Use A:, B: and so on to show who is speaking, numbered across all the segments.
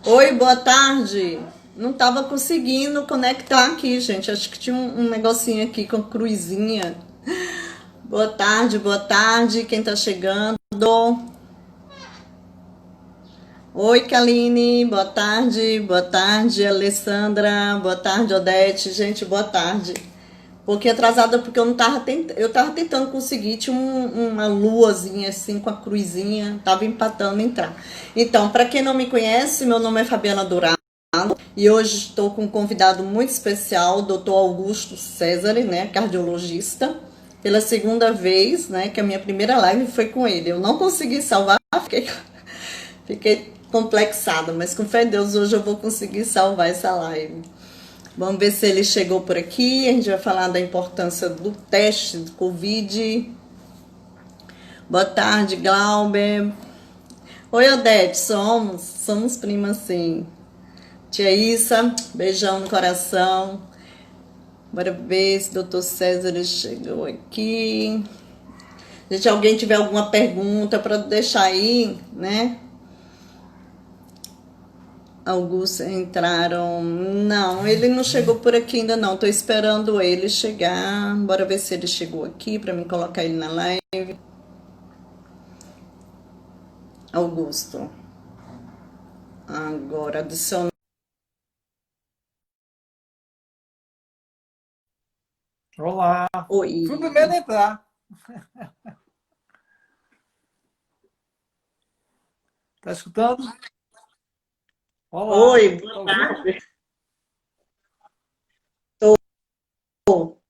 A: Oi, boa tarde. Não estava conseguindo conectar aqui, gente. Acho que tinha um negocinho aqui com cruzinha. Boa tarde, boa tarde. Quem tá chegando? Oi, Kaline. Boa tarde, boa tarde, Alessandra. Boa tarde, Odete. Gente, boa tarde. Um pouquinho atrasada porque eu não tava tentando, eu tava tentando conseguir, tinha uma luazinha assim com a cruzinha, tava empatando entrar. Então, para quem não me conhece, meu nome é Fabiana Dourado. E hoje estou com um convidado muito especial, o Dr. Augusto César, né, cardiologista, pela segunda vez, né, que a minha primeira live foi com ele. Eu não consegui salvar, fiquei complexada, mas com fé em Deus hoje eu vou conseguir salvar essa live. Vamos ver se ele chegou por aqui. A gente vai falar da importância do teste do Covid. Boa tarde, Glauber. Oi, Odete, somos primas, sim. Tia Issa, beijão no coração. Bora ver se o doutor César chegou aqui. Se alguém tiver alguma pergunta para deixar aí, né? Alguns entraram. Não, ele não chegou por aqui ainda não. Tô esperando ele chegar. Bora ver se ele chegou aqui para mim colocar ele na live. Augusto. Agora adicionar.
B: Olá, fui o primeiro
A: Oi.
B: a entrar. Tá escutando? Olá,
A: Oi,
B: tá
A: boa
B: ouvindo?
A: tarde.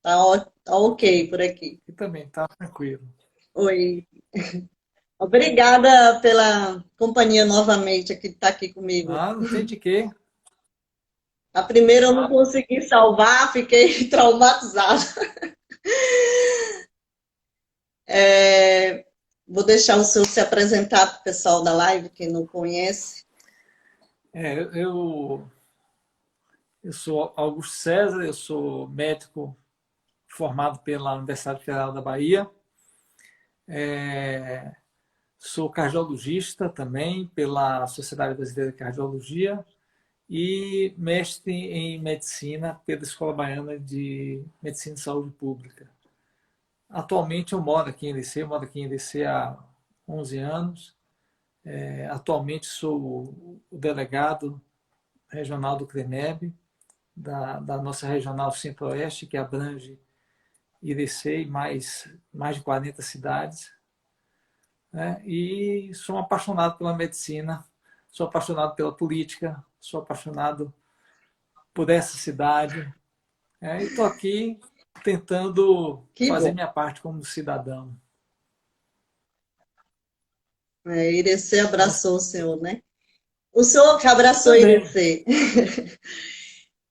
A: Tá ok por aqui.
B: E também, tá tranquilo.
A: Oi. Obrigada pela companhia novamente aqui, tá aqui comigo.
B: Ah, não tem de quê.
A: A primeira eu não consegui salvar, fiquei traumatizada. Vou deixar o senhor se apresentar para o pessoal da live, quem não conhece.
B: É, eu sou Augusto César, eu sou médico formado pela Universidade Federal da Bahia. É, sou cardiologista também pela Sociedade Brasileira de Cardiologia e mestre em medicina pela Escola Baiana de Medicina e Saúde Pública. Atualmente eu moro aqui em Irecê, eu moro aqui em Irecê há 11 anos. Atualmente sou o delegado regional do CREMEB, da nossa regional Centro-Oeste, que abrange Irecê e mais de 40 cidades. Né? E sou apaixonado pela medicina, sou apaixonado pela política, sou apaixonado por essa cidade. E estou aqui tentando
A: Que
B: fazer
A: bom.
B: minha parte como cidadão.
A: Irecê
B: E você
A: abraçou o senhor, né? O senhor que abraçou
B: também.
A: Irecê.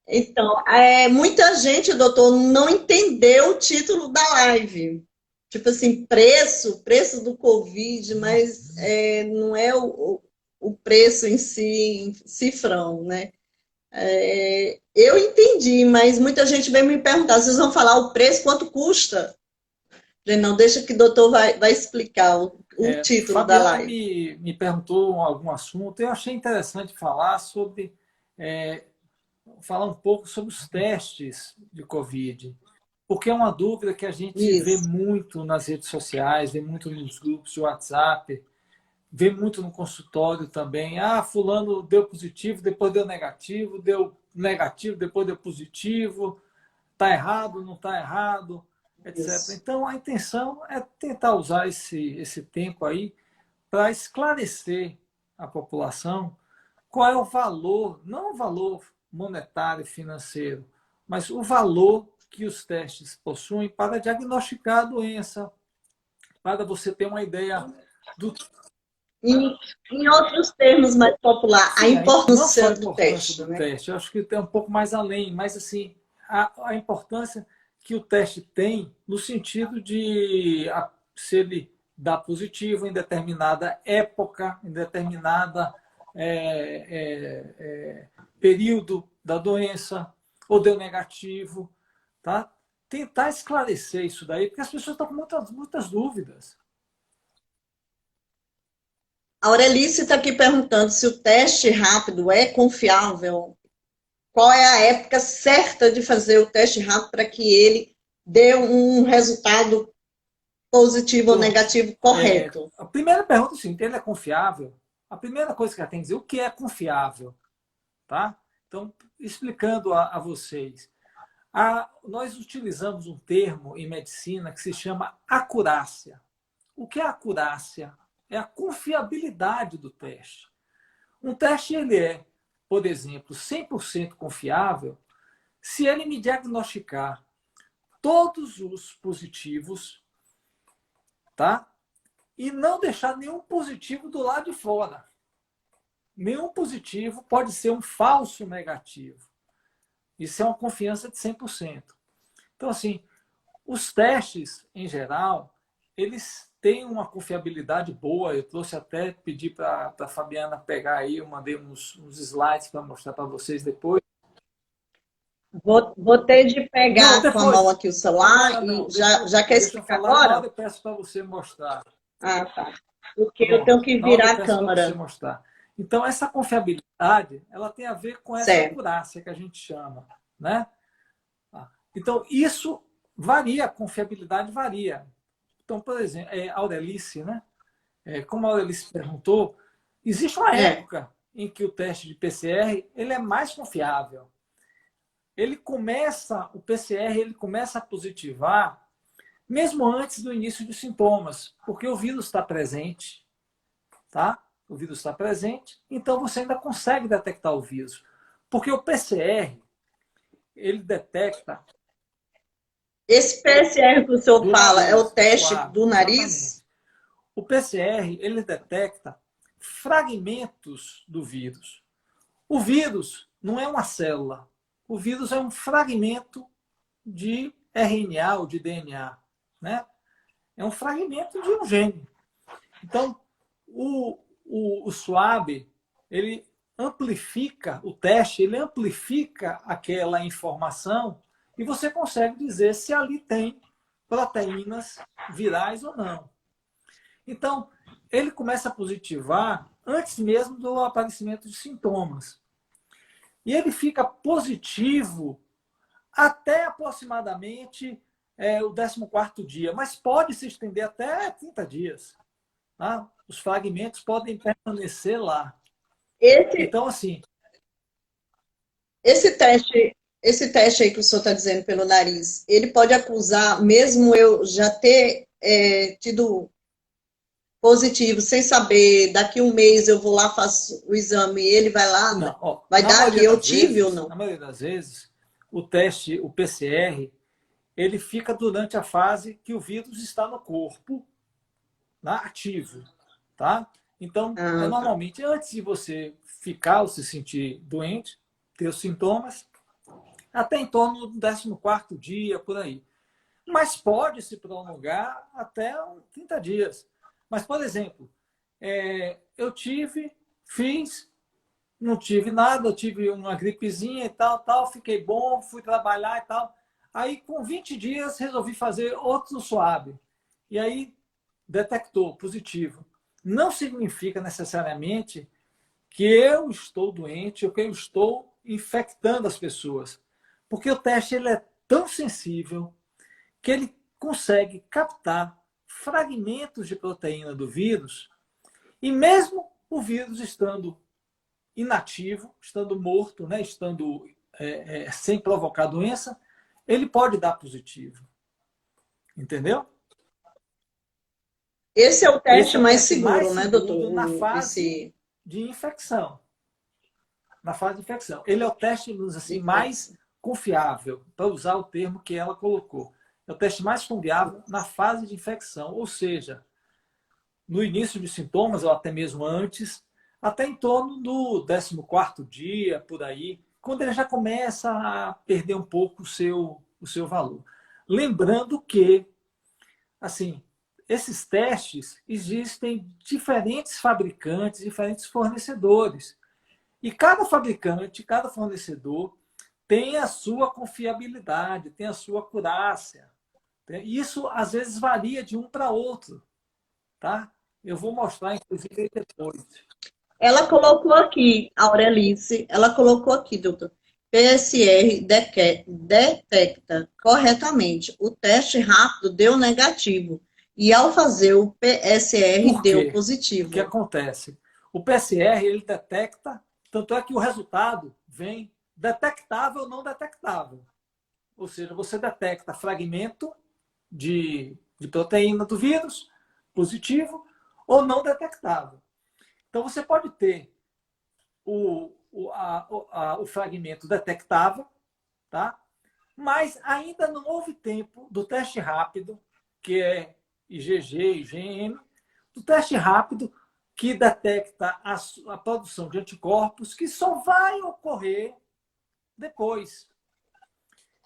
A: Então, muita gente, doutor, não entendeu o título da live. Tipo assim, preço do Covid, mas não é o preço em si, cifrão, né? Eu entendi, mas muita gente vem me perguntar, vocês vão falar o preço, quanto custa? Falei, não, deixa que o doutor vai explicar o título da
B: Fabiana
A: live.
B: me perguntou algum assunto. Eu achei interessante falar sobre é, falar um pouco sobre os testes de Covid, porque é uma dúvida que a gente vê
A: Isso,
B: muito nas redes sociais, vê muito nos grupos de WhatsApp, vê muito no consultório também. Ah, fulano deu positivo, depois deu negativo, depois deu positivo. Está errado, não está errado, etc.
A: isso.
B: Então, a intenção é tentar usar esse tempo aí para esclarecer a população qual é o valor, não o valor monetário e financeiro, mas o valor que os testes possuem para diagnosticar a doença, para você ter uma ideia do.
A: Em outros termos mais popular, a
B: Sim, não só a
A: importância do
B: importância
A: teste,
B: do
A: né?
B: teste, eu acho que tem um pouco mais além, mas assim, a importância que o teste tem no sentido de se ele dá positivo em determinada época, em determinada período da doença, ou deu negativo, tá? Tentar esclarecer isso daí, porque as pessoas estão com muitas dúvidas.
A: A Aurelice está aqui perguntando se o teste rápido é confiável. Qual é a época certa de fazer o teste rápido para que ele dê um resultado positivo ou
B: Pronto.
A: negativo correto?
B: A primeira pergunta é o seguinte, ele é confiável? A primeira coisa que ela tem que dizer, o que é confiável? Tá? Então, explicando a vocês. Nós utilizamos um termo em medicina que se chama acurácia. O que é acurácia? É a confiabilidade do teste. Um teste ele é, por exemplo, 100% confiável se ele me diagnosticar todos os positivos, tá? E não deixar nenhum positivo do lado de fora. Nenhum positivo pode ser um falso negativo. Isso é uma confiança de 100%. Então, assim, os testes, em geral, eles têm uma confiabilidade boa. Eu trouxe até, pedi para a Fabiana pegar aí, eu mandei uns slides para mostrar para vocês depois.
A: Vou ter de
B: Não,
A: pegar com a mão
B: depois.
A: aqui o celular
B: Agora
A: e
B: não.
A: já,
B: Depois,
A: já quer
B: deixa eu
A: explicar
B: falar, na hora
A: agora?
B: eu peço para você mostrar.
A: Ah, tá. Porque eu tenho
B: Pronto.
A: que
B: Na hora eu
A: virar a
B: peço para você
A: câmera.
B: mostrar. Então, essa confiabilidade, ela tem a ver com essa
A: Certo.
B: acurácia que a gente chama, né? Então, isso varia, a confiabilidade varia. Então, por exemplo, a Aurelice, né? Como a Aurelice perguntou, existe uma
A: É.
B: época em que o teste de PCR ele é mais confiável. O PCR ele começa a positivar mesmo antes do início dos sintomas, porque o vírus está presente, tá? O vírus está presente, então você ainda consegue detectar o vírus. Porque o PCR, ele detecta
A: Esse PCR que o senhor
B: do
A: fala é o
B: nariz, o
A: teste
B: suave,
A: do nariz?
B: exatamente. O PCR, ele detecta fragmentos do vírus. O vírus não é uma célula. O vírus é um fragmento de RNA ou de DNA, né? É um fragmento de um gene. Então, o SWAB, ele amplifica o teste, ele amplifica aquela informação e você consegue dizer se ali tem proteínas virais ou não. Então, ele começa a positivar antes mesmo do aparecimento de sintomas. E ele fica positivo até aproximadamente o 14º dia, mas pode se estender até 30 dias. Tá? Os fragmentos podem permanecer lá.
A: Esse,
B: Então, assim,
A: esse teste, esse teste aí que o senhor está dizendo pelo nariz, ele pode acusar, mesmo eu já ter tido positivo, sem saber, daqui um mês eu vou lá, faço o exame e ele vai lá,
B: não, ó,
A: vai dar que eu tive ou não?
B: na maioria das vezes, o teste, o PCR, ele fica durante a fase que o vírus está no corpo, né, ativo, tá? Então,
A: Ah, tá.
B: normalmente, antes de você ficar ou se sentir doente, ter os sintomas, até em torno do 14º dia, por aí. Mas pode se prolongar até 30 dias. Mas, por exemplo, eu fiz, não tive nada, eu tive uma gripezinha e tal, fiquei bom, fui trabalhar e tal. Aí, com 20 dias, resolvi fazer outro suave. E aí, detectou positivo. Não significa necessariamente que eu estou doente ou que eu estou infectando as pessoas. Porque o teste ele é tão sensível que ele consegue captar fragmentos de proteína do vírus e mesmo o vírus estando inativo, estando morto, né, estando sem provocar doença, ele pode dar positivo. Entendeu?
A: Esse é o
B: Esse
A: teste
B: é o
A: mais
B: teste mais
A: seguro, né, doutor?
B: seguro na fase
A: Esse
B: de infecção. Na fase de infecção. Ele é o teste, assim, mais confiável, para usar o termo que ela colocou. É o teste mais confiável na fase de infecção, ou seja, no início de sintomas, ou até mesmo antes, até em torno do 14º dia, por aí, quando ele já começa a perder um pouco o seu valor. Lembrando que, assim, esses testes existem diferentes fabricantes, diferentes fornecedores. E cada fabricante, cada fornecedor tem a sua confiabilidade, tem a sua acurácia. Isso, às vezes, varia de um para outro. Tá? Eu vou mostrar, inclusive, depois.
A: Ela colocou aqui, a Aurelice, ela colocou aqui, doutor. PSR detecta corretamente. O teste rápido deu negativo. E ao fazer o PSR
B: Por
A: deu
B: quê? O que
A: positivo.
B: acontece? O PCR, ele detecta, tanto é que o resultado vem detectável ou não detectável. Ou seja, você detecta fragmento de proteína do vírus, positivo, ou não detectável. Então, você pode ter o fragmento detectável, tá? Mas ainda não houve tempo do teste rápido, que é IgG, IgM, do teste rápido que detecta a produção de anticorpos, que só vai ocorrer depois.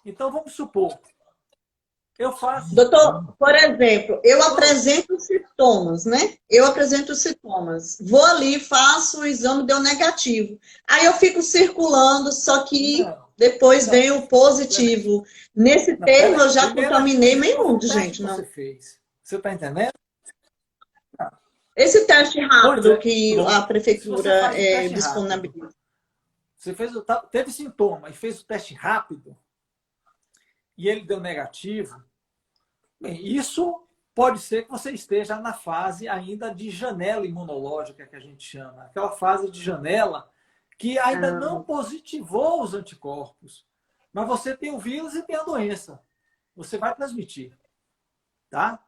B: Então, vamos supor, eu faço.
A: Doutor, por exemplo, eu apresento os sintomas, né? Eu apresento os sintomas. Vou ali, faço o exame, deu negativo. Aí eu fico circulando, só que
B: Não,
A: depois
B: não,
A: vem o positivo. Nesse
B: não,
A: termo eu
B: peraí.
A: já contaminei
B: Primeiro,
A: meio
B: qual foi o
A: mundo,
B: teste que
A: gente,
B: você
A: não.
B: fez? Você está entendendo?
A: Esse teste
B: Pois
A: rápido
B: é,
A: que a
B: pronto. Se você
A: prefeitura
B: faz o teste rápido,
A: disponibiliza.
B: você teve sintoma e fez o teste rápido e ele deu negativo, bem, isso pode ser que você esteja na fase ainda de janela imunológica, que a gente chama. Aquela fase de janela que ainda não
A: Ah,
B: positivou os anticorpos. Mas você tem o vírus e tem a doença. Você vai transmitir, tá?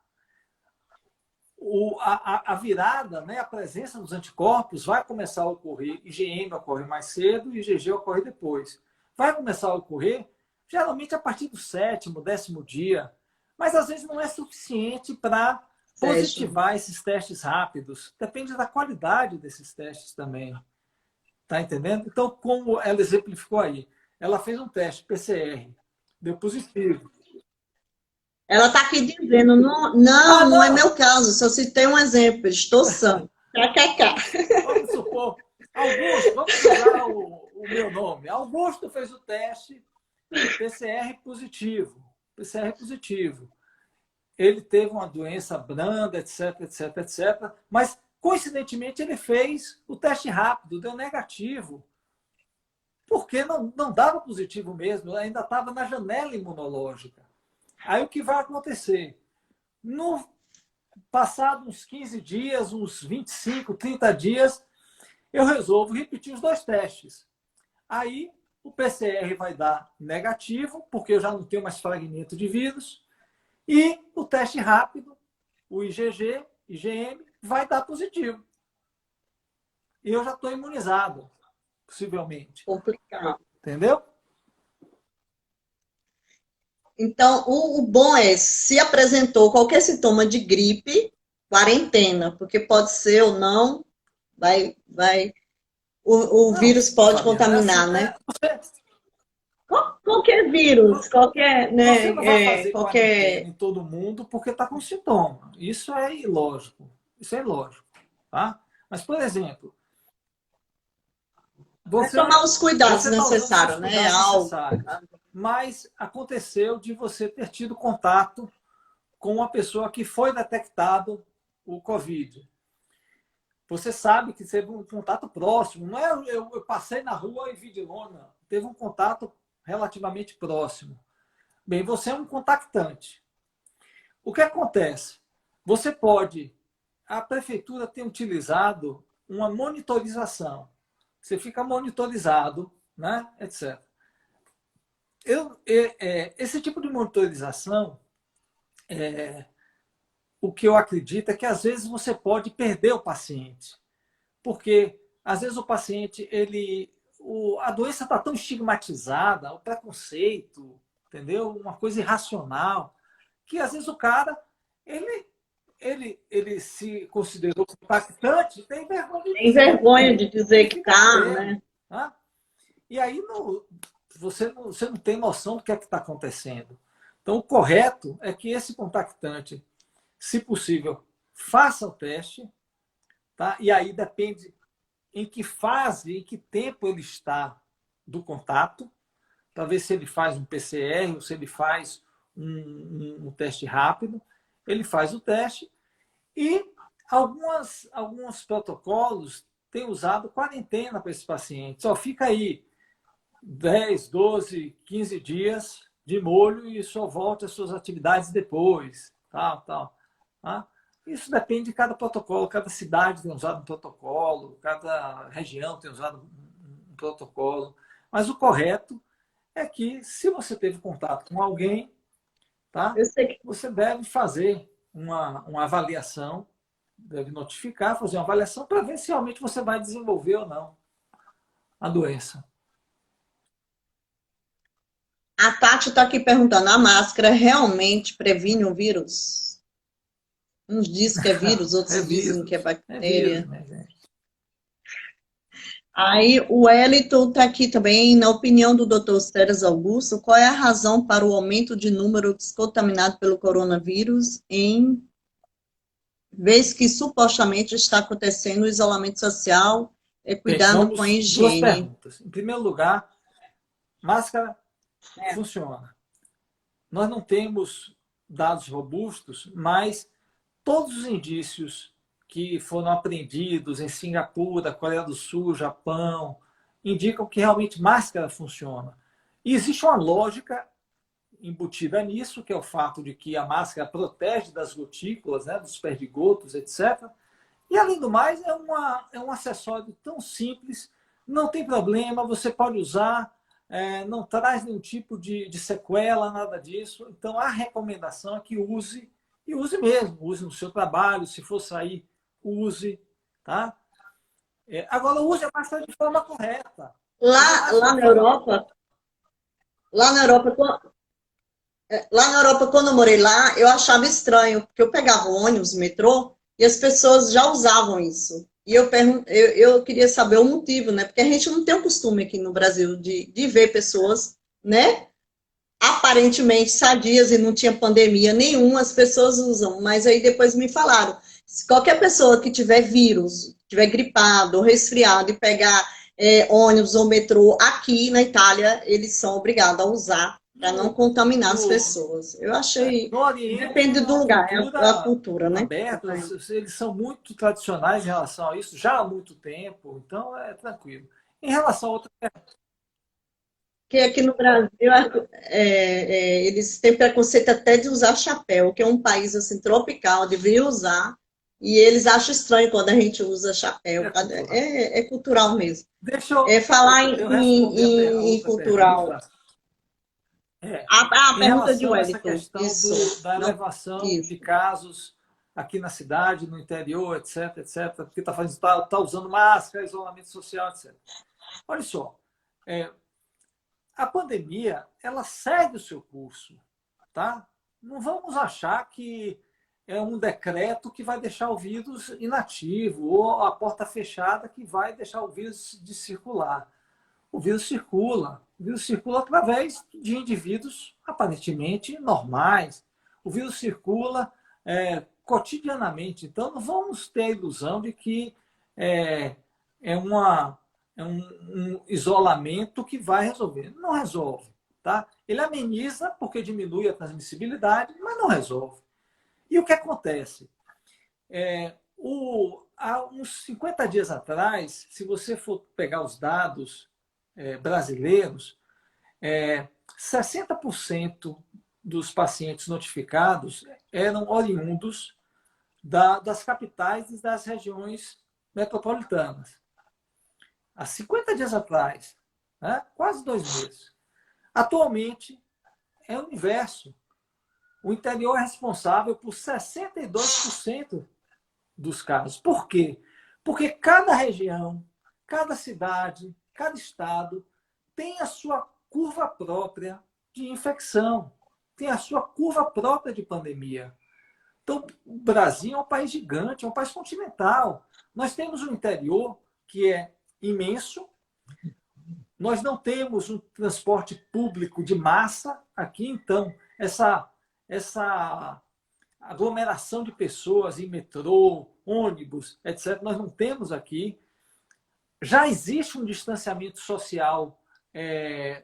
B: A virada, né, a presença dos anticorpos vai começar a ocorrer. IgM ocorre mais cedo e IgG ocorre depois. Vai começar a ocorrer, geralmente a partir do sétimo, 10º dia, mas às vezes não é suficiente para
A: certo.
B: positivar esses testes rápidos. Depende da qualidade desses testes também. Tá entendendo? Então, como ela exemplificou aí, ela fez um teste PCR, deu positivo.
A: Ela está aqui dizendo, não,
B: Ah,
A: não é
B: não!
A: meu caso, só citei um exemplo, estou sã. KKK.
B: Vamos supor, Augusto, vamos usar o meu nome. Augusto fez o teste PCR positivo. PCR positivo. Ele teve uma doença branda, etc, etc, etc. Mas, coincidentemente, ele fez o teste rápido, deu negativo. Porque não dava positivo mesmo, ainda estava na janela imunológica. Aí o que vai acontecer? No passado uns 15 dias, uns 25, 30 dias, eu resolvo repetir os dois testes. Aí o PCR vai dar negativo, porque eu já não tenho mais fragmento de vírus, e o teste rápido, o IgG, IgM, vai dar positivo. E eu já estou imunizado, possivelmente.
A: Complicado.
B: Entendeu?
A: Então, o bom é, se apresentou qualquer sintoma de gripe, quarentena, porque pode ser ou não, o
B: Não,
A: vírus pode
B: Fabiana, é assim,
A: contaminar, né?
B: você,
A: Qualquer vírus, qualquer,
B: você
A: né,
B: não vai fazer quarentena
A: qualquer.
B: em todo mundo porque está com sintoma. Isso é ilógico. Isso é ilógico. Tá? Mas, por exemplo,
A: É
B: você
A: tomar os cuidados
B: você está usando seus
A: necessários, né?
B: cuidados
A: Algo.
B: necessários, mas aconteceu de você ter tido contato com uma pessoa que foi detectado o Covid. Você sabe que teve um contato próximo. Não é eu passei na rua e vi de longe, não. Teve um contato relativamente próximo. Bem, você é um contactante. O que acontece? Você pode. A prefeitura tem utilizado uma monitorização. Você fica monitorizado, né, etc. Esse tipo de monitorização, o que eu acredito é que às vezes você pode perder o paciente, porque às vezes o paciente a doença está tão estigmatizada, o preconceito, entendeu? Uma coisa irracional, que às vezes o cara ele ele se considerou impactante, tem vergonha de
A: Tem
B: dizer,
A: vergonha de dizer
B: ele
A: que
B: fica com
A: tá,
B: ele,
A: né?
B: tá? E aí você não tem noção do que é que está acontecendo. Então, o correto é que esse contactante, se possível, faça o teste, tá? E aí depende em que fase, em que tempo ele está do contato, para ver se ele faz um PCR ou se ele faz um teste rápido. Ele faz o teste e Alguns protocolos têm usado quarentena para esses pacientes. Só fica aí 10, 12, 15 dias de molho e só volta às suas atividades depois, tal, tal. Tá? Isso depende de cada protocolo, cada cidade tem usado um protocolo, cada região tem usado um protocolo. Mas o correto é que, se você teve contato com alguém, tá?
A: Eu sei que
B: Você deve fazer uma avaliação, deve notificar, fazer uma avaliação para ver se realmente você vai desenvolver ou não a doença.
A: a Tati está aqui perguntando: a máscara realmente previne o vírus? Uns dizem que é vírus,
B: É
A: outros dizem que é
B: vírus, é vírus,
A: bactéria.
B: né, gente?
A: Aí o Wellington está aqui também. Na opinião do Dr. Ceres Augusto, qual é a razão para o aumento de número de contaminados pelo coronavírus, em vez que supostamente está acontecendo o isolamento social e
B: Bem,
A: cuidado com a
B: vamos duas
A: higiene?
B: perguntas. Em primeiro lugar, máscara funciona. Nós não temos dados robustos, mas todos os indícios que foram apreendidos em Singapura, Coreia do Sul, Japão, indicam que realmente máscara funciona. E existe uma lógica embutida nisso, que é o fato de que a máscara protege das gotículas, né, dos perdigotos, etc. E, além do mais, é um acessório tão simples, não tem problema, você pode usar, não traz nenhum tipo de sequela, nada disso. Então, a recomendação é que use, e use mesmo, use no seu trabalho, se for sair, use, tá? Agora, use a máscara de forma correta. Use a
A: Lá,
B: máscara
A: lá
B: de
A: na
B: forma
A: Europa, lá na Europa, lá na Europa, quando eu morei lá, eu achava estranho, porque eu pegava o ônibus, o metrô, e as pessoas já usavam isso. E eu queria saber o motivo, né? Porque a gente não tem o costume aqui no Brasil de ver pessoas, né? Aparentemente sadias e não tinha pandemia nenhuma, as pessoas usam. Mas aí depois me falaram, se qualquer pessoa que tiver vírus, tiver gripado ou resfriado e pegar ônibus ou metrô aqui na Itália, eles são obrigados a usar para não
B: no,
A: contaminar as
B: no,
A: pessoas. Eu achei.
B: No Oriente é
A: Depende do
B: uma
A: lugar, é a
B: cultura
A: cultura, né?
B: aberta, eles são muito tradicionais em relação a isso, já há muito tempo, então é tranquilo. Em relação a outra.
A: Porque aqui no Brasil, eles têm preconceito até de usar chapéu, que é um país assim, tropical, deveria usar, e eles acham estranho quando a gente usa chapéu.
B: É cultural.
A: É cultural mesmo.
B: Deixa eu,
A: Falar
B: eu responder a
A: em
B: outra
A: cultural.
B: pergunta. É,
A: A
B: em
A: pergunta de
B: relação a essa
A: Wellington,
B: questão
A: isso.
B: da
A: Não,
B: elevação
A: isso.
B: de casos aqui na cidade, no interior, etc, etc, porque tá usando máscara, isolamento social, etc. Olha só, é, a pandemia, ela segue o seu curso, tá? Não vamos achar que é um decreto que vai deixar o vírus inativo ou a porta fechada que vai deixar o vírus de circular. O vírus circula. O vírus circula através de indivíduos aparentemente normais. O vírus circula cotidianamente. Então, não vamos ter a ilusão de que é, é, uma, um isolamento que vai resolver. Não resolve. Tá? Ele ameniza porque diminui a transmissibilidade, mas não resolve. E o que acontece? Há uns 50 dias atrás, se você for pegar os dados brasileiros, 60% dos pacientes notificados eram oriundos das capitais e das regiões metropolitanas. Há 50 dias atrás, né? Quase 2 meses. Atualmente, é o inverso. O interior é responsável por 62% dos casos. Por quê? Porque cada região, cada cidade, cada estado tem a sua curva própria de infecção, tem a sua curva própria de pandemia. Então, o Brasil é um país gigante, é um país continental. Nós temos um interior que é imenso, nós não temos um transporte público de massa aqui, então, essa aglomeração de pessoas em metrô, ônibus, etc., nós não temos aqui. Já existe um distanciamento social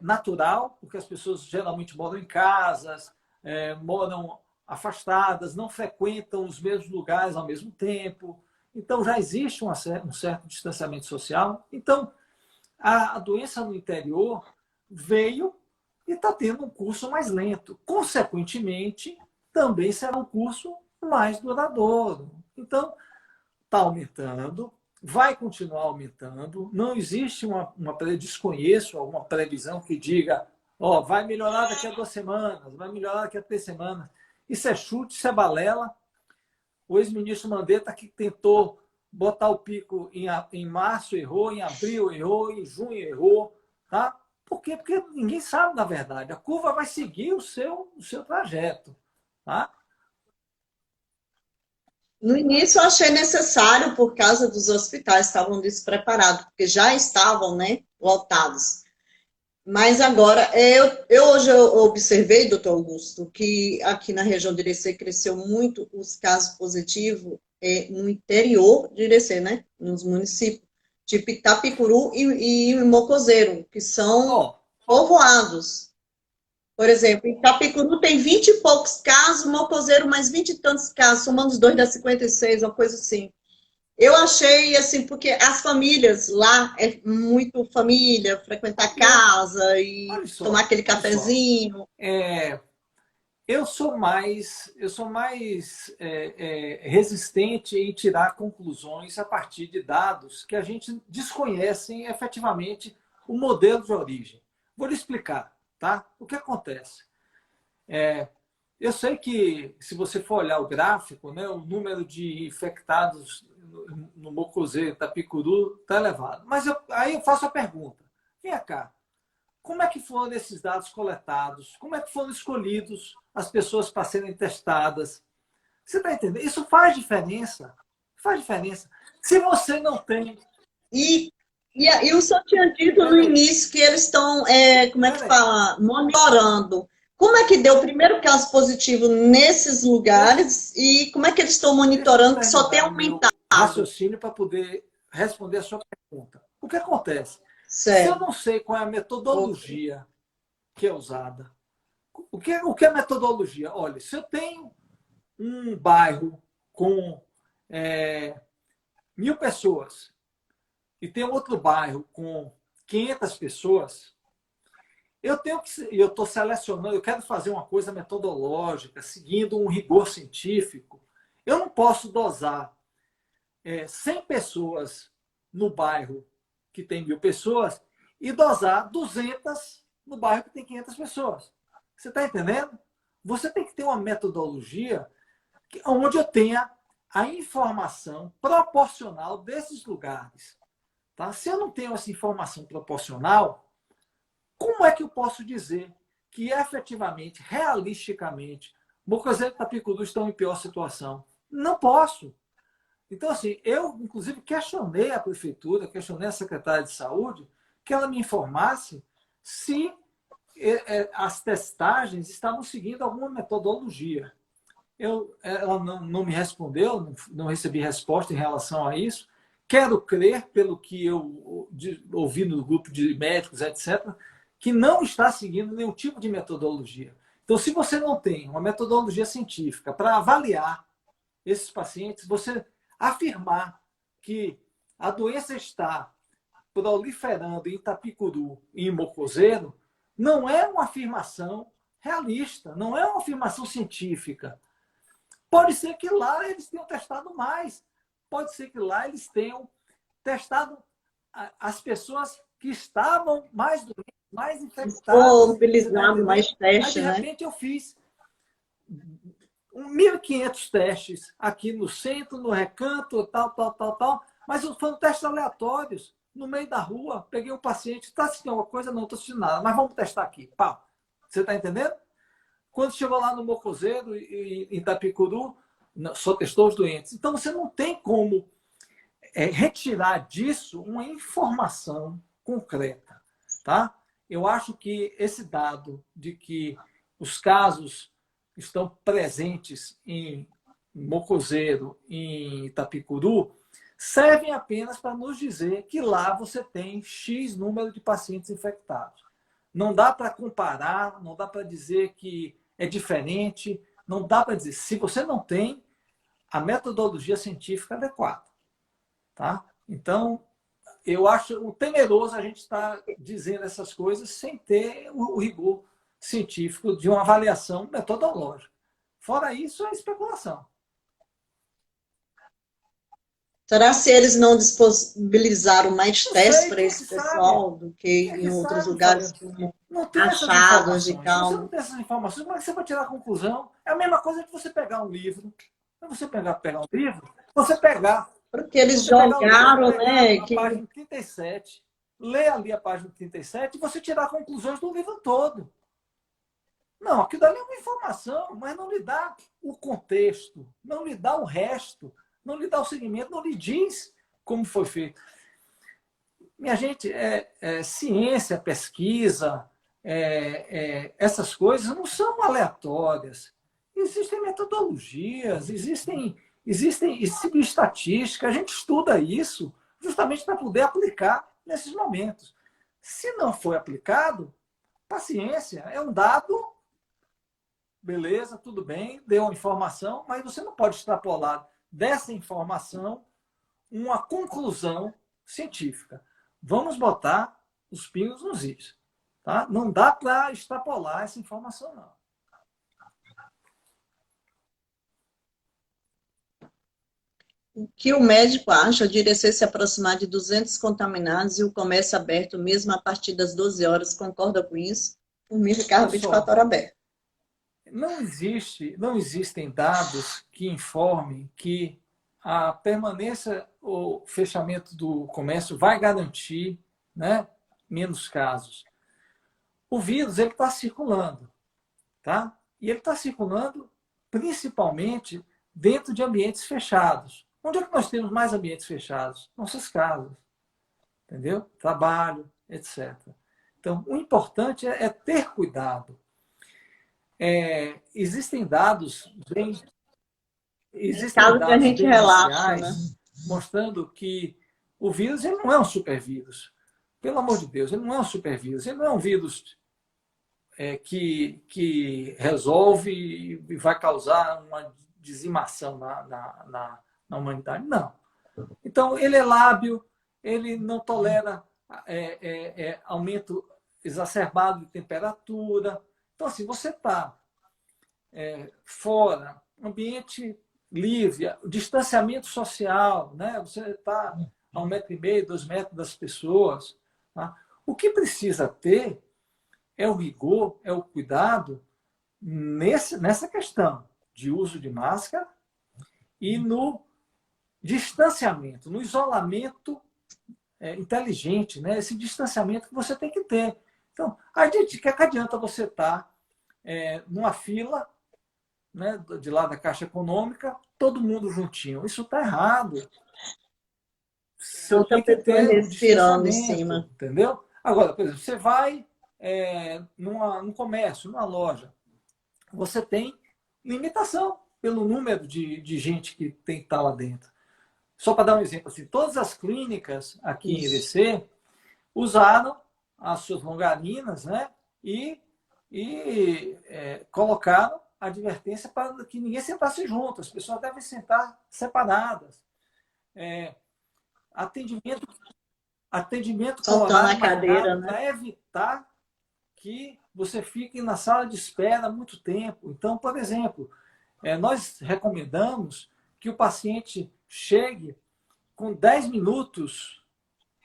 B: natural, porque as pessoas geralmente moram em casas, moram afastadas, não frequentam os mesmos lugares ao mesmo tempo. Então, já existe um certo distanciamento social. Então, a doença no interior veio e está tendo um curso mais lento. Consequentemente, também será um curso mais duradouro. Então, está aumentando, vai continuar aumentando. Não existe desconheço alguma previsão que diga, ó, vai melhorar daqui a 2 semanas, vai melhorar daqui a 3 semanas. Isso é chute, isso é balela. O ex-ministro Mandetta, que tentou botar o pico em março, errou, em abril, errou, em junho, errou. Tá? Por quê? Porque ninguém sabe, na verdade. A curva vai seguir o seu trajeto. Tá?
A: No início eu achei necessário, por causa dos hospitais, estavam despreparados, porque já estavam, né, lotados. Mas agora, hoje eu observei, doutor Augusto, que aqui na região de Irecê cresceu muito os casos positivos no interior de Irecê, né? Nos municípios, tipo Itapicuru e Mocozeiro, que são povoados. Por exemplo, Itapicuru tem 20 e poucos casos, Mocozeiro mais 20 e tantos casos, somando os dois dá 56, uma coisa assim. Eu achei, assim, porque as famílias lá, é muito família, frequentar casa e tomar aquele cafezinho.
B: Eu sou mais resistente em tirar conclusões a partir de dados que a gente desconhece efetivamente o modelo de origem. Vou lhe explicar, tá? O que acontece? Eu sei que, se você for olhar o gráfico, né, o número de infectados no Mocozeiro, Itapicuru, está elevado. Mas aí eu faço a pergunta. Vem cá. Como é que foram esses dados coletados? Como é que foram escolhidos as pessoas para serem testadas? Você está entendendo? Isso faz diferença. Faz diferença. Se você não tem...
A: E o senhor tinha dito no início que eles estão, como é que fala? Monitorando. Como é que deu o primeiro caso positivo nesses lugares e como é que eles estão monitorando que só tem aumentado?
B: Raciocínio para poder responder a sua pergunta. O que acontece?
A: Certo.
B: Se eu não sei qual é a metodologia que é usada, o que é metodologia? Olha, se eu tenho um bairro com 1.000 pessoas e tem outro bairro com 500 pessoas, eu estou selecionando, eu quero fazer uma coisa metodológica, seguindo um rigor científico. Eu não posso dosar 100 pessoas no bairro que tem 1.000 pessoas e dosar 200 no bairro que tem 500 pessoas. Você está entendendo? Você tem que ter uma metodologia onde eu tenha a informação proporcional desses lugares. Tá? Se eu não tenho essa informação proporcional, como é que eu posso dizer que efetivamente, realisticamente, Mocozeiro e Itapicuru estão em pior situação? Não posso. Então, assim, eu, inclusive, questionei a prefeitura, questionei a secretária de saúde, que ela me informasse se as testagens estavam seguindo alguma metodologia. Ela não me respondeu, não recebi resposta em relação a isso. Quero crer, pelo que eu ouvi no grupo de médicos, etc., que não está seguindo nenhum tipo de metodologia. Então, se você não tem uma metodologia científica para avaliar esses pacientes, você afirmar que a doença está proliferando em Itapicuru e em Mocozeiro não é uma afirmação realista, não é uma afirmação científica. Pode ser que lá eles tenham testado mais, pode ser que lá eles tenham testado as pessoas que estavam mais doentes, mais infectadas.
A: Mobilizado mais testes,
B: né? De repente eu fiz 1.500 testes aqui no centro, no recanto, tal. Mas foram testes aleatórios, no meio da rua. Peguei um paciente, está assistindo alguma coisa? Não, estou assistindo nada, mas vamos testar aqui. Pá. Você está entendendo? Quando chegou lá no Mocozeiro e em Itapicuru, só testou os doentes. Então, você não tem como retirar disso uma informação concreta. Tá? Eu acho que esse dado de que os casos estão presentes em Mocozeiro, em Itapicuru, servem apenas para nos dizer que lá você tem X número de pacientes infectados. Não dá para comparar, não dá para dizer que é diferente, Não dá para dizer. Se você não tem a metodologia científica adequada. Tá? Então, eu acho temeroso a gente estar dizendo essas coisas sem ter o rigor científico de uma avaliação metodológica. Fora isso, é especulação.
A: Será se eles não disponibilizaram mais
B: Não
A: testes
B: sei,
A: para
B: quem
A: esse
B: que sabe?
A: pessoal do que
B: Quem é
A: em
B: que
A: outros
B: sabe,
A: lugares,
B: Fabiano?
A: como
B: Não tem essas
A: achados de
B: informações. Se você não
A: calma?
B: tem essas informações, como é que você vai tirar a conclusão? É a mesma coisa que você pegar um livro. Você pegar um livro,
A: Porque eles
B: você pegar o livro,
A: jogaram,
B: pegar
A: né?
B: a
A: Que
B: página 37, ler ali a página 37 e você tirar conclusões do livro todo. Não, aquilo ali é uma informação, mas não lhe dá o contexto, não lhe dá o resto, não lhe dá o segmento, não lhe diz como foi feito. Minha gente, ciência, pesquisa, essas coisas não são aleatórias. Existem metodologias, existe estatística, a gente estuda isso justamente para poder aplicar nesses momentos. Se não foi aplicado, paciência, é um dado, beleza, tudo bem, deu uma informação, mas você não pode extrapolar dessa informação uma conclusão científica. Vamos botar os pingos nos is. Tá? Não dá para extrapolar essa informação, não.
A: o que o médico acha de IRC se aproximar de 200 contaminados e o comércio aberto mesmo a partir das 12 horas? Concorda com isso? Por mim, ficava
B: Olha
A: 24
B: só,
A: horas aberto.
B: não existem dados que informem que a permanência ou fechamento do comércio vai garantir, né, menos casos. O vírus ele está circulando, tá? E ele está circulando principalmente dentro de ambientes fechados. Onde é que nós temos mais ambientes fechados? Nossas casas, entendeu? Trabalho, etc. Então, o importante é ter cuidado. Existem dados
A: Caso que a gente
B: bem
A: relaxa, né?
B: iniciais mostrando que o vírus ele não é um supervírus. Pelo amor de Deus, ele não é um supervírus. Ele não é um vírus que resolve e vai causar uma dizimação na humanidade. Não. Então, ele é lábil, ele não tolera aumento exacerbado de temperatura. Então, assim, você está fora, ambiente livre, distanciamento social, né? Você está a 1,5 m, 2 metros das pessoas. Tá? O que precisa ter é o rigor, é o cuidado nessa questão de uso de máscara e no distanciamento, no isolamento inteligente, né? Esse distanciamento que você tem que ter. Então, que adianta você estar numa fila, né, de lá da Caixa Econômica, todo mundo juntinho. Isso está errado. Você
A: Outra
B: tem que
A: pessoa
B: ter o
A: respirando em
B: distanciamento,
A: cima.
B: entendeu? Agora, por exemplo, você vai num comércio, numa loja, você tem limitação pelo número de gente que tem que estar lá dentro. Só para dar um exemplo, assim, todas as clínicas aqui em IRC usaram as suas longarinas, né? E colocaram a advertência para que ninguém sentasse junto. As pessoas devem sentar separadas. Atendimento com
A: Soltando a
B: horário
A: cadeira,
B: marcado
A: né?
B: para evitar que você fique na sala de espera muito tempo. Então, por exemplo, nós recomendamos que o paciente chegue com 10 minutos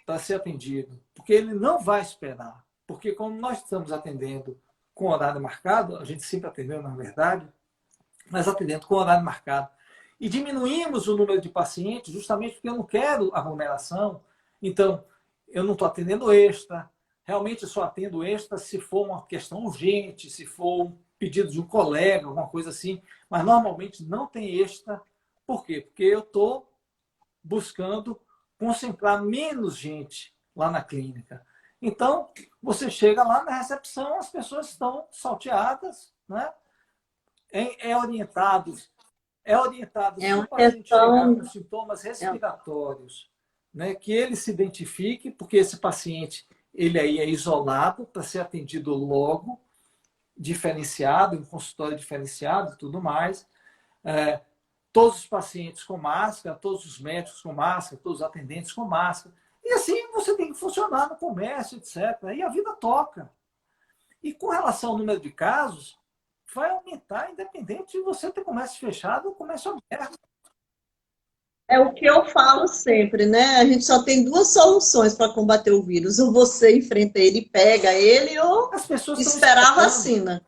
B: para ser atendido, porque ele não vai esperar. Porque como nós estamos atendendo com horário marcado, a gente sempre atendeu, na verdade, mas atendendo com horário marcado. E diminuímos o número de pacientes justamente porque eu não quero aglomeração. Então, eu não estou atendendo extra. Realmente eu só atendo extra se for uma questão urgente, se for um pedido de um colega, alguma coisa assim. Mas normalmente não tem extra. Por quê? Porque eu estou buscando concentrar menos gente lá na clínica. Então, você chega lá na recepção, as pessoas estão salteadas, né? orientados
A: É
B: se o
A: uma
B: paciente chegar
A: questão.
B: com sintomas respiratórios, né, que ele se identifique, porque esse paciente ele aí é isolado para ser atendido logo, diferenciado, um consultório diferenciado e tudo mais. É, todos os pacientes com máscara, todos os médicos com máscara, todos os atendentes com máscara. E assim você tem que funcionar no comércio, etc. E a vida toca. E com relação ao número de casos, vai aumentar, independente de você ter comércio fechado ou comércio aberto.
A: É o que eu falo sempre, né? A gente só tem duas soluções para combater o vírus. Ou você enfrenta ele e pega ele, ou
B: As pessoas estão
A: esperar a
B: esperando.
A: vacina.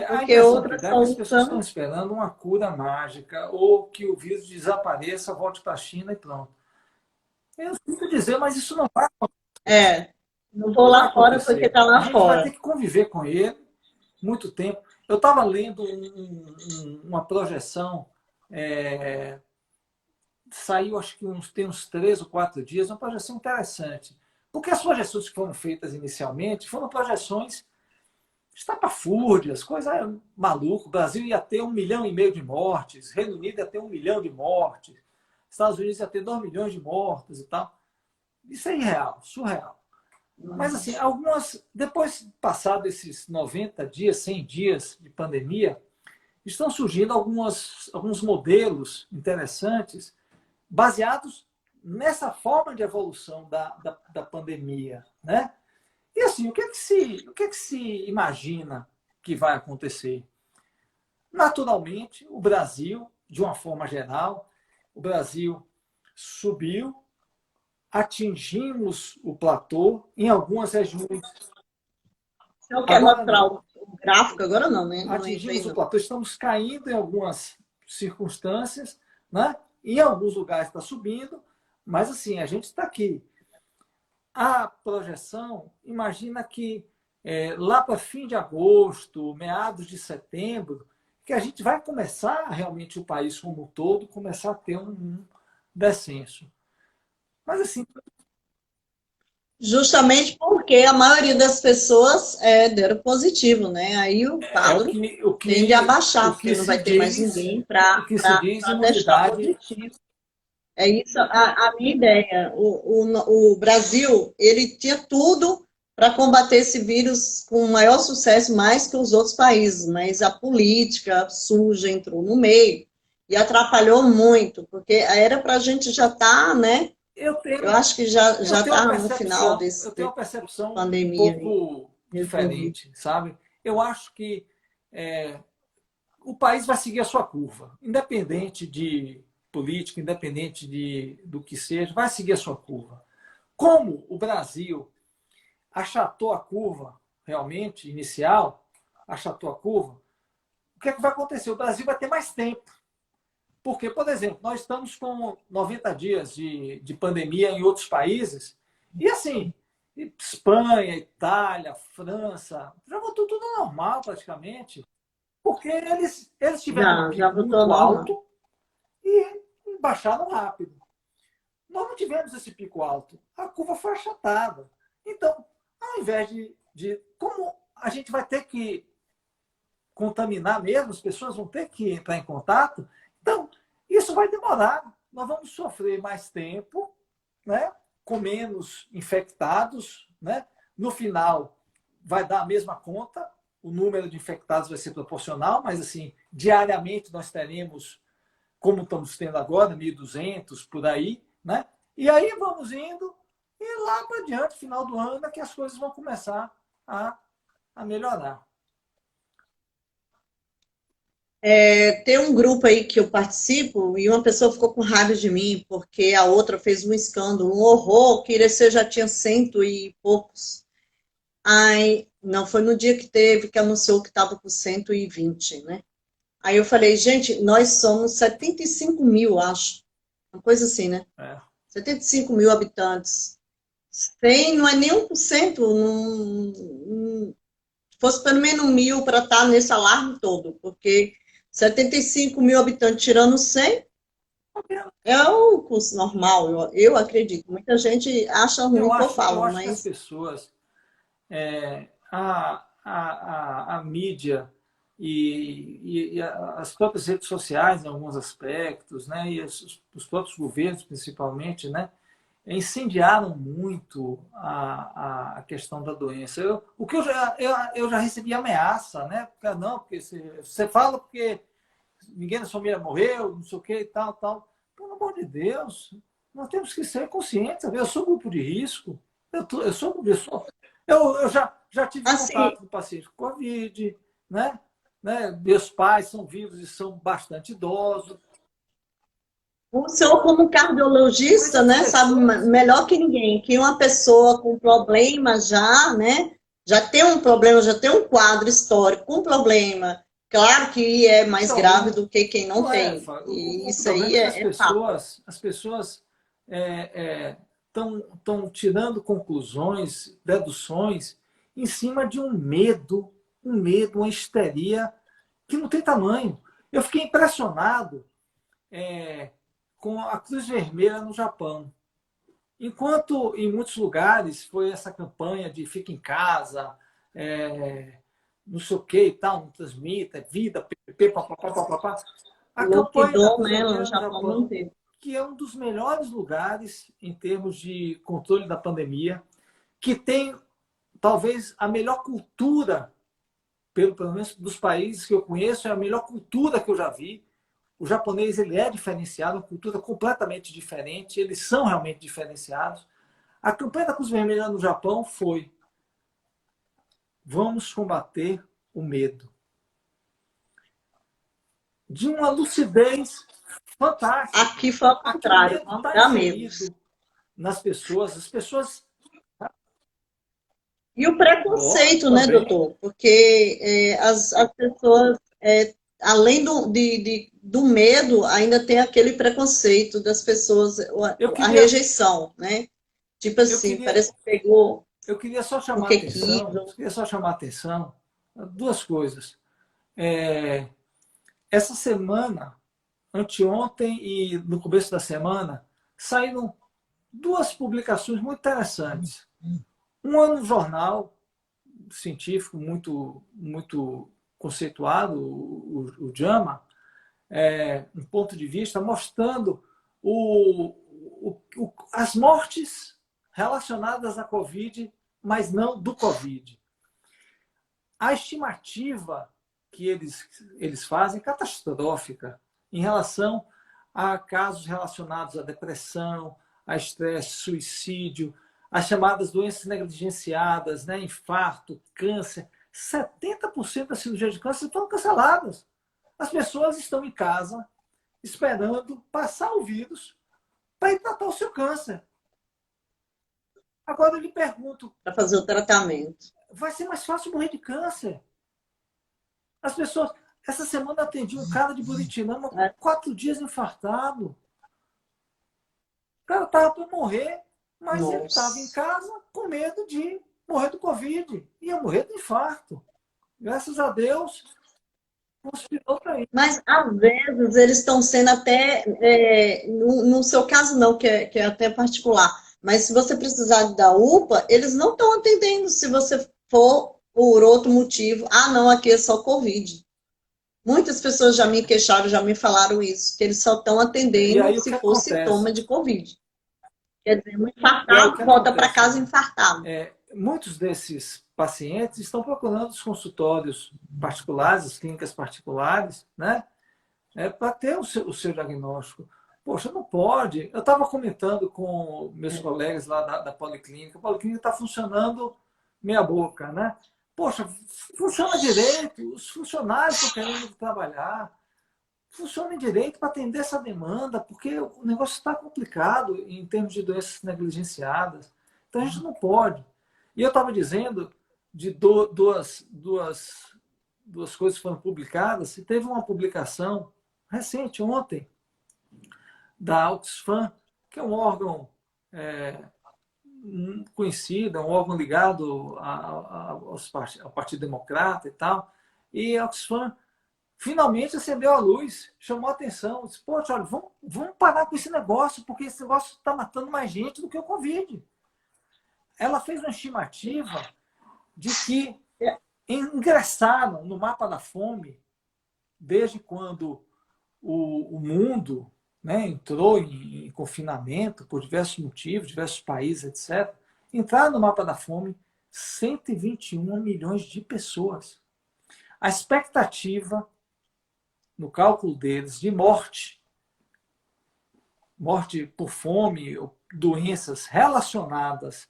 B: A
A: Porque
B: impressão que
A: outra
B: dá é que as pessoas estão
A: solução.
B: esperando uma cura mágica ou que o vírus desapareça, volte para a China e pronto. Eu sinto dizer, mas isso não vai,
A: É, não vou
B: não vai
A: lá fora porque
B: acontecer.
A: está
B: A
A: lá
B: gente vai ter
A: fora.
B: que conviver com ele muito tempo. Eu estava lendo uma projeção, é, saiu acho que tem uns 3 ou 4 dias, uma projeção interessante. Porque as projeções que foram feitas inicialmente foram projeções estapafúrdias, coisa maluca. O Brasil ia ter 1,5 milhão de mortes, Reino Unido ia ter 1 milhão de mortes, Estados Unidos ia ter 2 milhões de mortes e tal. Isso é irreal, surreal. Mas assim, depois passado esses 90 dias, 100 dias de pandemia, estão surgindo alguns modelos interessantes baseados nessa forma de evolução da pandemia, né? E assim, o que é que se imagina que vai acontecer? Naturalmente, o Brasil, de uma forma geral, o Brasil subiu, atingimos o platô em algumas regiões.
A: Se eu quero
B: Agora
A: mostrar
B: não.
A: o gráfico, agora não, né? Não entrei,
B: Atingimos o
A: não.
B: platô, estamos caindo em algumas circunstâncias, né? Em alguns lugares está subindo, mas assim, a gente está aqui. A projeção, imagina que lá para fim de agosto, meados de setembro, que a gente vai começar realmente o país como um todo, começar a ter um descenso. Mas assim,
A: Justamente porque a maioria das pessoas deram positivo, né? Aí o
B: é o
A: quadro
B: que, o
A: tende a
B: que,
A: baixar,
B: o
A: porque
B: que
A: não
B: se
A: vai ter mais
B: diz,
A: ninguém
B: o que se diz
A: testar
B: imunidade.
A: positivo. É isso a minha ideia. O Brasil, ele tinha tudo para combater esse vírus com maior sucesso, mais que os outros países, mas a política suja entrou no meio e atrapalhou muito, porque era para a gente já estar, né?
B: Eu
A: Eu
B: tenho,
A: acho que já
B: eu tenho uma
A: está no final
B: percepção, eu
A: desse
B: tenho uma percepção um
A: pandemia aí,
B: pouco
A: resolvido.
B: diferente, sabe? Eu acho que é, o país vai seguir a sua curva, independente de política, independente do que seja, vai seguir a sua curva. Como o Brasil achatou a curva realmente inicial, achatou a curva, o que é que vai acontecer? O Brasil vai ter mais tempo. Porque, por exemplo, nós estamos com 90 dias de pandemia em outros países, e assim, Espanha, Itália, França, já voltou tudo normal praticamente, porque eles tiveram um
A: Já
B: pico
A: voltou ao
B: muito
A: normal.
B: alto e baixaram rápido. Nós não tivemos esse pico alto, a curva foi achatada. Então, ao invés como a gente vai ter que contaminar mesmo, as pessoas vão ter que entrar em contato, então isso vai demorar. Nós vamos sofrer mais tempo, né? Com menos infectados, né? No final, vai dar a mesma conta, o número de infectados vai ser proporcional, mas assim, diariamente nós teremos, como estamos tendo agora, 1.200 por aí, né? E aí vamos indo, e lá para diante, final do ano, é que as coisas vão começar a melhorar.
A: Tem um grupo aí que eu participo e uma pessoa ficou com raiva de mim porque a outra fez um escândalo, um horror, que você já tinha cento e poucos. Aí, não, foi no dia que teve, que anunciou que estava com 120, né? Aí eu falei, gente, nós somos 75 mil, acho. Uma coisa assim, né?
B: É.
A: 75 mil habitantes. 100 não é nem 1%, não, fosse pelo menos 1.000 para estar nesse alarme todo, porque 75 mil habitantes tirando 100 é o curso normal, eu acredito. Muita gente acha ruim
B: Eu
A: o que eu
B: acho, eu
A: falo,
B: acho que as
A: mas
B: pessoas, a mídia e as próprias redes sociais, em alguns aspectos, né, e os próprios governos, principalmente, né, incendiaram muito a questão da doença. O que eu já recebi ameaça, né? Porque, não, porque você fala porque ninguém da sua família morreu, não sei o que e tal, tal. Pelo amor de Deus, nós temos que ser conscientes. Sabe? Eu sou grupo de risco, eu sou grupo de risco. Eu já tive
A: Assim,
B: contato com pacientes com Covid, né? Meus pais são vivos e são bastante idosos.
A: o senhor, como
B: Mas
A: cardiologista,
B: as
A: né, sabe
B: pessoas.
A: melhor que ninguém que uma pessoa com problema já, né, já tem um problema, já tem um quadro histórico com problema. Claro que é mais
B: Então,
A: grave do que quem não
B: não é,
A: tem. E
B: o
A: isso aí
B: problema é que
A: é fato.
B: as pessoas estão tirando conclusões, deduções, em cima de um medo, uma histeria que não tem tamanho. Eu fiquei impressionado com a Cruz Vermelha no Japão. Enquanto em muitos lugares foi essa campanha de fica em casa, não sei o que e tal, não transmita, vida, PPP, papapá, papapá. A campanha da
A: Lockdown,
B: Cruz
A: né, no
B: Vermelha no
A: Japão não
B: Japão,
A: teve.
B: que é um dos melhores lugares em termos de controle da pandemia, que tem talvez a melhor cultura, pelo menos dos países que eu conheço, é a melhor cultura que eu já vi. O japonês ele é diferenciado, uma cultura completamente diferente, eles são realmente diferenciados. A campanha da Cruz Vermelha no Japão foi: vamos combater o medo. De uma lucidez fantástica.
A: Aqui foi ao
B: Aqui o
A: contrário,
B: medo
A: ó,
B: está
A: dá medo.
B: inserido nas pessoas, as pessoas.
A: E o
B: Ó,
A: preconceito, né,
B: também.
A: doutor? Porque as pessoas, além do medo, ainda tem aquele preconceito das pessoas,
B: Eu
A: a
B: queria,
A: rejeição, né? Tipo
B: eu
A: assim,
B: queria,
A: parece que pegou
B: eu queria só chamar
A: porque quis.
B: atenção, queria só chamar atenção duas coisas. É, essa semana, anteontem e no começo da semana, saíram duas publicações muito interessantes. Uma no jornal científico muito conceituado, o JAMA, um ponto de vista mostrando as mortes relacionadas à Covid, mas não do Covid. A estimativa que eles fazem é catastrófica em relação a casos relacionados à depressão, a estresse, suicídio, as chamadas doenças negligenciadas, né, infarto, câncer. 70% das cirurgias de câncer estão canceladas. As pessoas estão em casa esperando passar o vírus para ir tratar o seu câncer. Agora eu lhe pergunto,
A: Para fazer o tratamento.
B: vai ser mais fácil morrer de câncer? As pessoas... Essa semana eu atendi um cara de Buritinama,
A: Né?
B: 4 dias infartado. O cara estava para morrer, mas ele estava em
A: Nossa.
B: casa com medo de morrer do Covid. Ia morrer do infarto. Graças a Deus, conspirou para isso.
A: Mas, às vezes, eles estão sendo até, no seu caso não, que é até particular, mas se você precisar da UPA, eles não estão atendendo se você for por outro motivo. Ah, não, aqui é só Covid. Muitas pessoas já me queixaram, já me falaram isso, que eles só estão
B: E
A: atendendo
B: aí o que
A: se for sintoma
B: acontece?
A: de Covid. Quer dizer, um
B: E aí o que
A: infartado volta para
B: acontece,
A: casa
B: Ana?
A: infartado.
B: Muitos desses pacientes estão procurando os consultórios particulares, as clínicas particulares, né? Para ter o seu diagnóstico. Poxa, não pode. Eu estava comentando com meus colegas lá da Policlínica. A Policlínica está funcionando meia boca, né? Poxa, funciona direito. Os funcionários estão querendo trabalhar. Funciona direito para atender essa demanda, porque o negócio está complicado em termos de doenças negligenciadas. Então a gente não pode. E eu estava dizendo de duas coisas que foram publicadas, e teve uma publicação recente, ontem, da Oxfam, que é um órgão conhecido, é um órgão ligado ao Partido Democrata e tal, e a Oxfam finalmente acendeu a luz, chamou a atenção, disse, poxa, olha, vamos parar com esse negócio, porque esse negócio está matando mais gente do que o Covid. Ela fez uma estimativa de que ingressaram no mapa da fome desde quando o mundo né, entrou em confinamento por diversos motivos, diversos países, etc., entraram no mapa da fome 121 milhões de pessoas. A expectativa, no cálculo deles, de morte por fome, doenças relacionadas,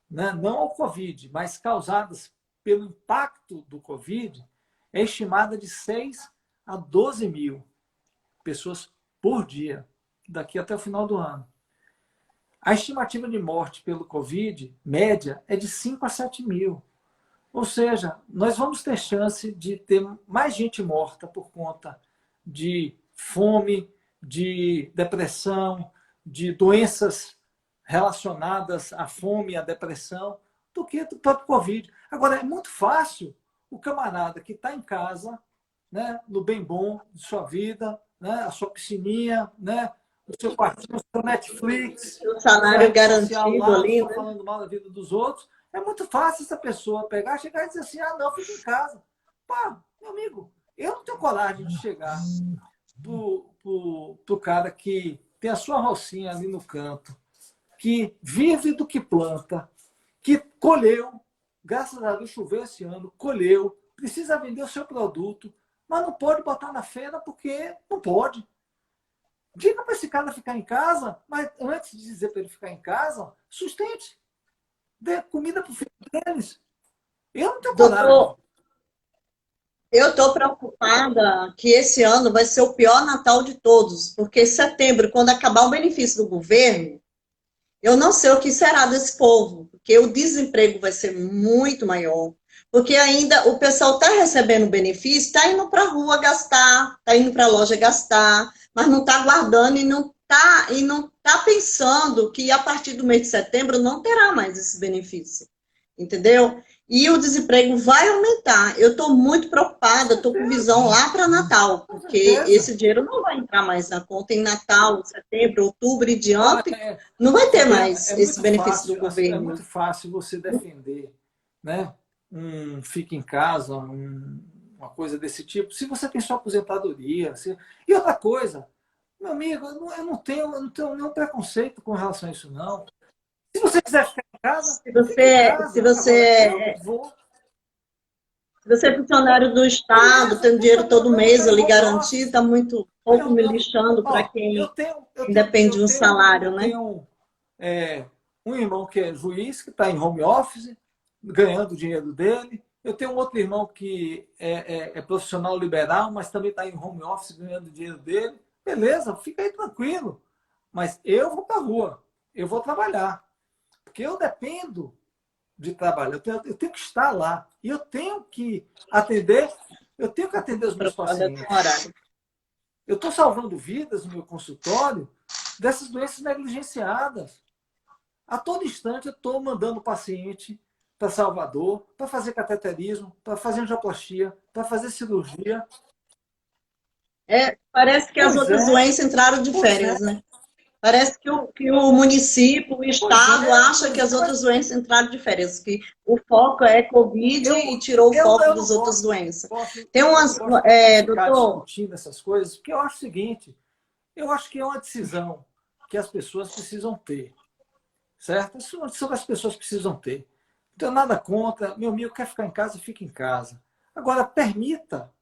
B: né, não ao Covid, mas causadas pelo impacto do Covid, é estimada de 6 a 12 mil pessoas por dia, daqui até o final do ano. A estimativa de morte pelo Covid, média, é de 5 a 7 mil. Ou seja, nós vamos ter chance de ter mais gente morta por conta de fome, de depressão, de doenças relacionadas à fome e à depressão, do que do próprio Covid. Agora, é muito fácil o camarada que está em casa, né, no bem bom de sua vida, né, a sua piscininha, né, o seu quartinho, o seu Netflix,
A: O
B: sua
A: salário
B: rede social
A: garantido
B: lá,
A: ali,
B: só
A: né?
B: falando mal da vida dos outros. É muito fácil essa pessoa pegar, chegar e dizer assim, ah, não, fica em casa. Pá, meu amigo, eu não tenho coragem de chegar pro cara que tem a sua rocinha ali no canto, que vive do que planta, que colheu, graças a Deus choveu esse ano, colheu, precisa vender o seu produto, mas não pode botar na feira porque não pode. Diga para esse cara ficar em casa, mas antes de dizer para ele ficar em casa, sustente, dê comida para o filho deles. Eu não tenho coragem.
A: Doutor, eu estou preocupada que esse ano vai ser o pior Natal de todos, porque em setembro, quando acabar o benefício do governo, eu não sei o que será desse povo, porque o desemprego vai ser muito maior, porque ainda o pessoal está recebendo benefício, está indo para a rua gastar, está indo para a loja gastar, mas não está guardando e não tá pensando que a partir do mês de setembro não terá mais esse benefício, entendeu? E o desemprego vai aumentar. Eu estou muito
B: Com
A: preocupada, estou com
B: certeza,
A: visão lá para Natal,
B: com
A: porque
B: certeza.
A: esse dinheiro não vai entrar mais na conta em Natal, setembro, outubro e
B: Olha,
A: diante, não vai ter
B: Fabiana,
A: mais esse benefício do
B: é
A: governo.
B: muito fácil você defender, né, um fica em casa, uma coisa desse tipo, se você tem sua aposentadoria. E outra coisa, meu amigo, eu não tenho nenhum preconceito com relação a isso, não. Se você quiser ficar em casa,
A: Se
B: fique em
A: você, se
B: casa. Agora, eu
A: você,
B: vou.
A: se você é funcionário do Estado,
B: Beleza, não
A: tem
B: tem
A: dinheiro todo
B: problema, eu
A: mês
B: estou em
A: ali
B: home
A: garantido,
B: office.
A: está muito pouco me
B: Eu,
A: lixando para
B: ó,
A: quem depende de um salário,
B: eu
A: né?
B: tenho um irmão que é juiz, que está em home office, ganhando o dinheiro dele. Eu tenho um outro irmão que é profissional liberal, mas também está em home office, ganhando o dinheiro dele. Beleza, fica aí tranquilo. Mas eu vou para a rua, eu vou trabalhar. Porque eu dependo de trabalho, eu tenho que estar lá. E eu tenho que atender os meus
A: Preocupada com o
B: pacientes.
A: horário.
B: Eu estou salvando vidas no meu consultório dessas doenças negligenciadas. A todo instante eu estou mandando o paciente para Salvador para fazer cateterismo, para fazer angioplastia, para fazer cirurgia.
A: Parece que as
B: Pois
A: outras
B: é,
A: doenças entraram de
B: pois é,
A: férias, né? Parece que o município, o
B: pois
A: estado
B: é,
A: acha que
B: pois
A: as
B: é, mas
A: outras doenças entraram de férias, que o foco é Covid e
B: eu,
A: tirou o foco
B: eu
A: das
B: não
A: outras
B: gosto,
A: doenças.
B: gosto,
A: Tem
B: eu não
A: umas,
B: gosto de ficar
A: doutor,
B: discutindo essas coisas, porque eu acho o seguinte, eu acho que é uma decisão que as pessoas precisam ter. Certo? Isso as pessoas precisam ter. Não tenho nada contra. Meu amigo quer ficar em casa, fica em casa. Agora, permita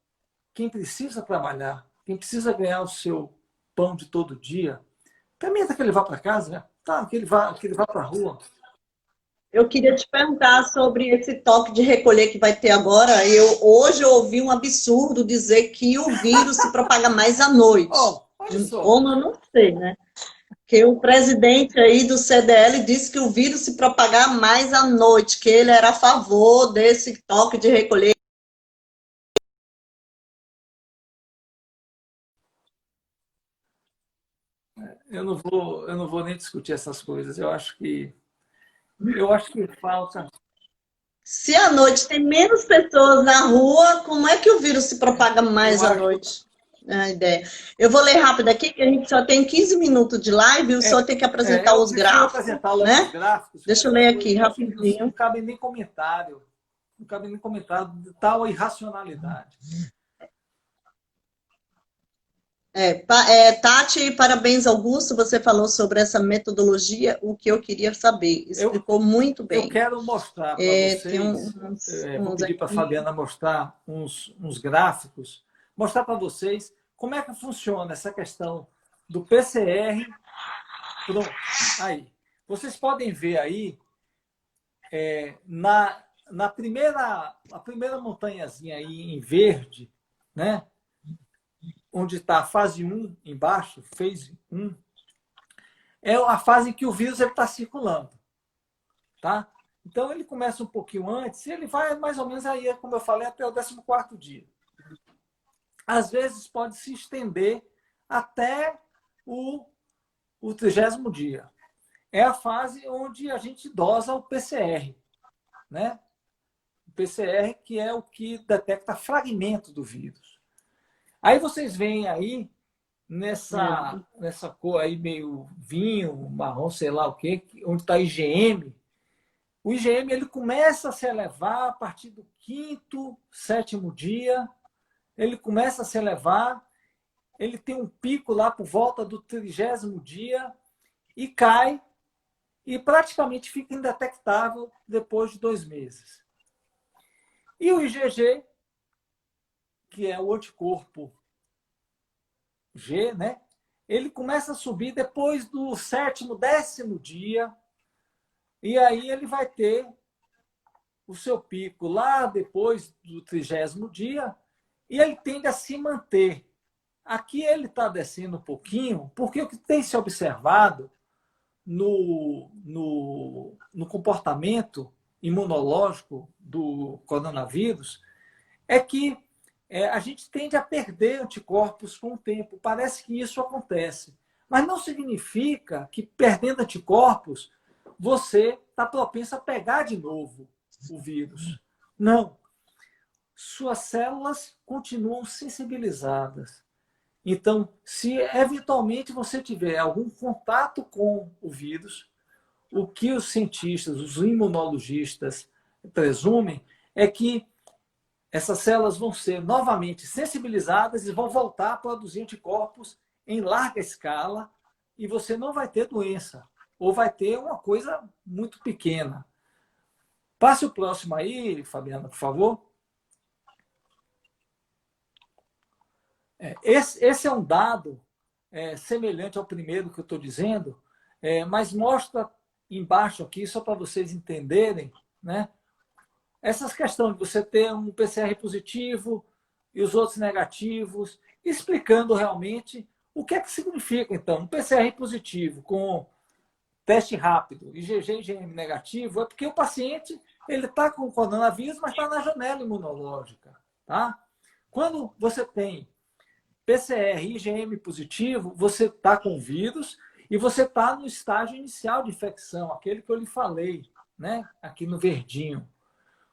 B: quem precisa trabalhar, quem precisa ganhar o seu pão de todo dia, permita que ele vá para casa, né? Tá, que ele vá para a rua.
A: eu queria te perguntar sobre esse toque de recolher que vai ter agora. Hoje eu ouvi um absurdo dizer que o vírus se propaga mais à noite.
B: Oh, olha só.
A: Como eu não sei, né? Que o presidente aí do CDL disse que o vírus se propagar mais à noite, que ele era a favor desse toque de recolher.
B: Eu não vou nem discutir essas coisas. Eu acho que falta.
A: Se à noite tem menos pessoas na rua, como é que o vírus se propaga
B: Eu
A: mais à
B: acho.
A: noite? A ideia. Eu vou ler rápido aqui, que a gente só tem 15 minutos de live e o senhor tem que apresentar
B: Eu
A: os
B: prefiro
A: gráficos,
B: apresentar logo os
A: né?
B: gráficos, porque
A: Deixa eu
B: essas
A: ler aqui
B: coisas eu acho que não
A: rapidinho.
B: cabem nem comentário. Não cabe nem comentário de tal irracionalidade.
A: Tati, parabéns, Augusto. Você falou sobre essa metodologia, o que eu queria saber.
B: Eu,
A: Explicou muito
B: eu
A: bem.
B: quero mostrar para
A: Tem
B: vocês, vou
A: uns
B: pedir para a
A: aqui.
B: Fabiana mostrar uns gráficos, mostrar para vocês como é que funciona essa questão do PCR. Pronto, aí. Vocês podem ver aí, na a primeira montanhazinha aí em verde, né? Onde está a fase 1 embaixo, phase 1, é a fase em que o vírus está circulando. Tá? Então, ele começa um pouquinho antes e ele vai mais ou menos aí, como eu falei, até o 14º dia. Às vezes, pode se estender até o 30º dia. É a fase onde a gente dosa o PCR, né? O PCR, que é o que detecta fragmento do vírus. Aí vocês veem aí, nessa cor aí meio vinho, marrom, sei lá o quê, onde está IgM. O IgM ele começa a se elevar a partir do 5º, 7º dia. Ele começa a se elevar, ele tem um pico lá por volta do 30º dia e cai e praticamente fica indetectável depois de 2 meses. E o IgG, que é o anticorpo G, né? Ele começa a subir depois do 7º, 10º dia e aí ele vai ter o seu pico lá depois do 30º dia e ele tende a se manter. Aqui ele está descendo um pouquinho, porque o que tem se observado no comportamento imunológico do coronavírus é que a gente tende a perder anticorpos com o tempo. Parece que isso acontece. Mas não significa que, perdendo anticorpos, você está propenso a pegar de novo o vírus. Não. Suas células continuam sensibilizadas. Então, se eventualmente você tiver algum contato com o vírus, o que os cientistas, os imunologistas presumem é que essas células vão ser novamente sensibilizadas e vão voltar a produzir anticorpos em larga escala e você não vai ter doença, ou vai ter uma coisa muito pequena. Passe o próximo aí, Fabiana, por favor. Esse é um dado semelhante ao primeiro que eu estou dizendo, mas mostra embaixo aqui, só para vocês entenderem, né? Essas questões de você ter um PCR positivo e os outros negativos, explicando realmente o que é que significa, então, um PCR positivo com teste rápido, IgG e IgM negativo, é porque o paciente ele está com o coronavírus, mas está na janela imunológica. Tá? Quando você tem PCR e IgM positivo, você está com vírus e você está no estágio inicial de infecção, aquele que eu lhe falei, né? Aqui no verdinho.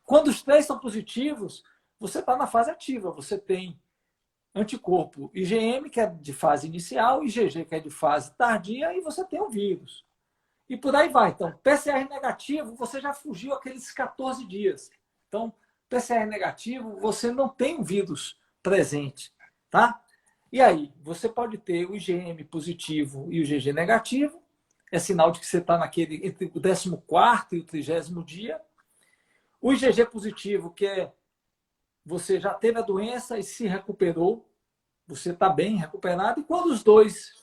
B: Quando os 3 são positivos, você está na fase ativa. Você tem anticorpo IgM, que é de fase inicial, IgG, que é de fase tardia, e você tem o vírus. E por aí vai. Então, PCR negativo, você já fugiu aqueles 14 dias. Então, PCR negativo, você não tem o vírus presente. Tá? E aí, você pode ter o IgM positivo e o IgG negativo. É sinal de que você está naquele entre o 14º e o 30º dia. O IgG positivo, que é você já teve a doença e se recuperou, você está bem recuperado. E quando os dois,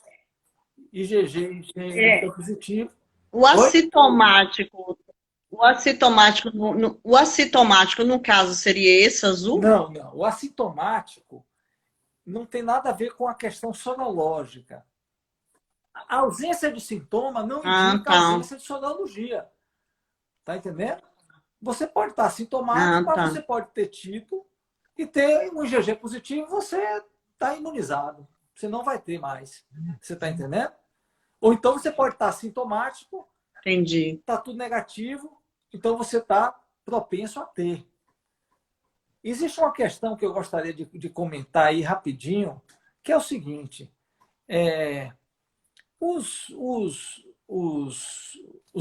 B: IgG e IgM, estão positivos...
A: O assintomático, o assintomático, no caso, seria esse azul?
B: Não, não. O assintomático não tem nada a ver com a questão sorológica. A ausência de sintoma não indica a ausência de sorologia. Tá entendendo? Você pode estar assintomático, mas você pode ter tido e ter um IgG positivo, você está imunizado. Você não vai ter mais. Você está entendendo? Ou então você pode estar assintomático,
A: entendi,
B: está tudo negativo, então você está propenso a ter. Existe uma questão que eu gostaria de comentar aí rapidinho, que é o seguinte: os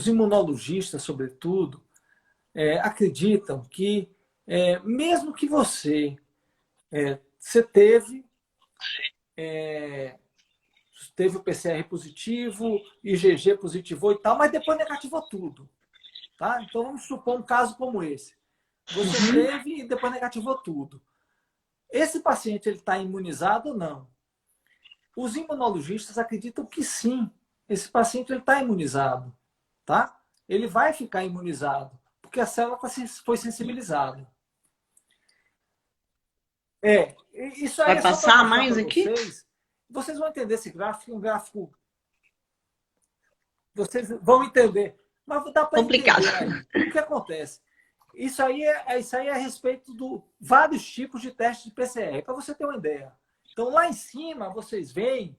B: imunologistas, sobretudo, acreditam que mesmo que você teve teve o PCR positivo, IgG positivou e tal, mas depois negativou tudo. Tá? Então, vamos supor um caso como esse. Você teve e depois negativou tudo. Esse paciente está imunizado ou não? Os imunologistas acreditam que sim. Esse paciente está imunizado. Tá? Ele vai ficar imunizado, porque a célula foi sensibilizada. Isso aí
A: Vai
B: é só
A: passar
B: para mostrar
A: mais
B: para
A: aqui?
B: vocês. Vocês vão entender esse gráfico, um gráfico. Vocês vão entender. Mas dá para
A: Complicado.
B: entender aí. O que acontece? Isso aí é a respeito de vários tipos de testes de PCR, para você ter uma ideia. Então, lá em cima, vocês veem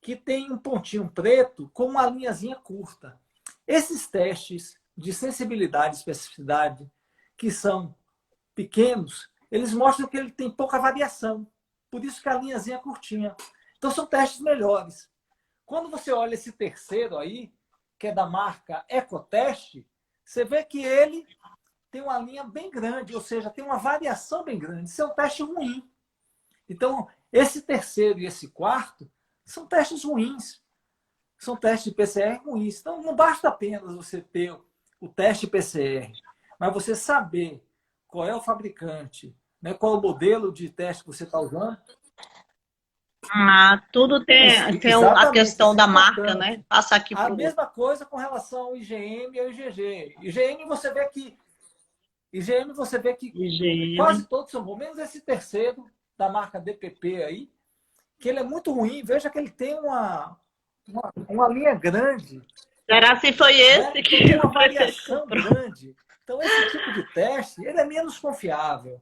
B: que tem um pontinho preto com uma linhazinha curta. Esses testes de sensibilidade e especificidade, que são pequenos, eles mostram que ele tem pouca variação. Por isso que a linhazinha é curtinha. Então, são testes melhores. Quando você olha esse terceiro aí, que é da marca Ecoteste, você vê que ele tem uma linha bem grande, ou seja, tem uma variação bem grande. Isso é um teste ruim. Então, esse terceiro e esse quarto são testes ruins. São testes de PCR ruins. Então, não basta apenas você ter o teste PCR, mas você saber qual é o fabricante, né, qual é o modelo de teste que você está usando.
A: Tudo tem a
B: Exatamente,
A: questão
B: isso é
A: da marca,
B: importante.
A: né? Passa aqui
B: A
A: para o...
B: mesma coisa com relação ao IgM e ao IgG. IgM você vê que
A: IgM.
B: quase todos são bons, menos esse terceiro da marca DPP aí, que ele é muito ruim. Veja que ele tem uma linha grande.
A: Será se foi esse
B: Então,
A: que
B: tem
A: o
B: uma
A: prefeito
B: variação
A: comprou?
B: grande. Então, esse tipo de teste ele é menos confiável.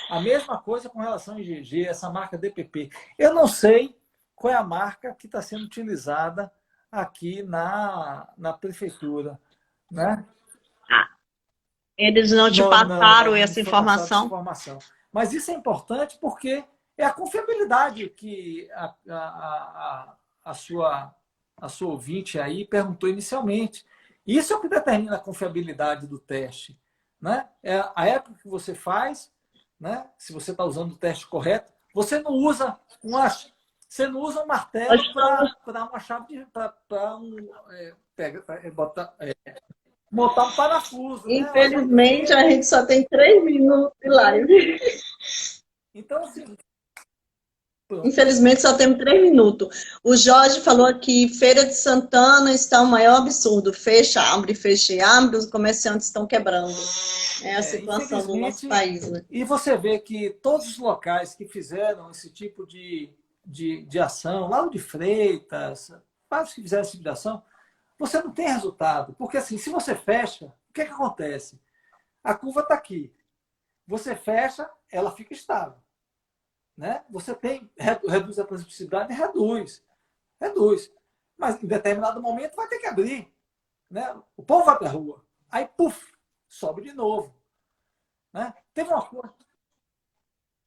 B: A mesma coisa com relação ao IgG, essa marca DPP. Eu não sei qual é a marca que está sendo utilizada aqui na prefeitura. Né?
A: Eles não te passaram essa
B: foi passada essa
A: informação?
B: informação. Mas isso é importante porque é a confiabilidade que a sua ouvinte aí perguntou inicialmente. Isso é o que determina a confiabilidade do teste. Né? É a época que você faz, né? Se você está usando o teste correto, você não usa um martelo para uma chave montar um parafuso.
A: Infelizmente, a gente só tem 3 minutos de live.
B: Então, assim.
A: Infelizmente, só temos 3 minutos. O Jorge falou aqui, Feira de Santana está o maior absurdo. Fecha, abre, os comerciantes estão quebrando. É a situação do nosso país. Né?
B: E você vê que todos os locais que fizeram esse tipo de ação, Lauro de Freitas, vários que fizeram esse tipo de ação, você não tem resultado. Porque, assim, se você fecha, o que acontece? A curva está aqui. Você fecha, ela fica estável. Né? Você reduz a transmissibilidade, reduz. Mas em determinado momento vai ter que abrir. Né? O povo vai para a rua. Aí, puf, sobe de novo. Né? Teve uma coisa.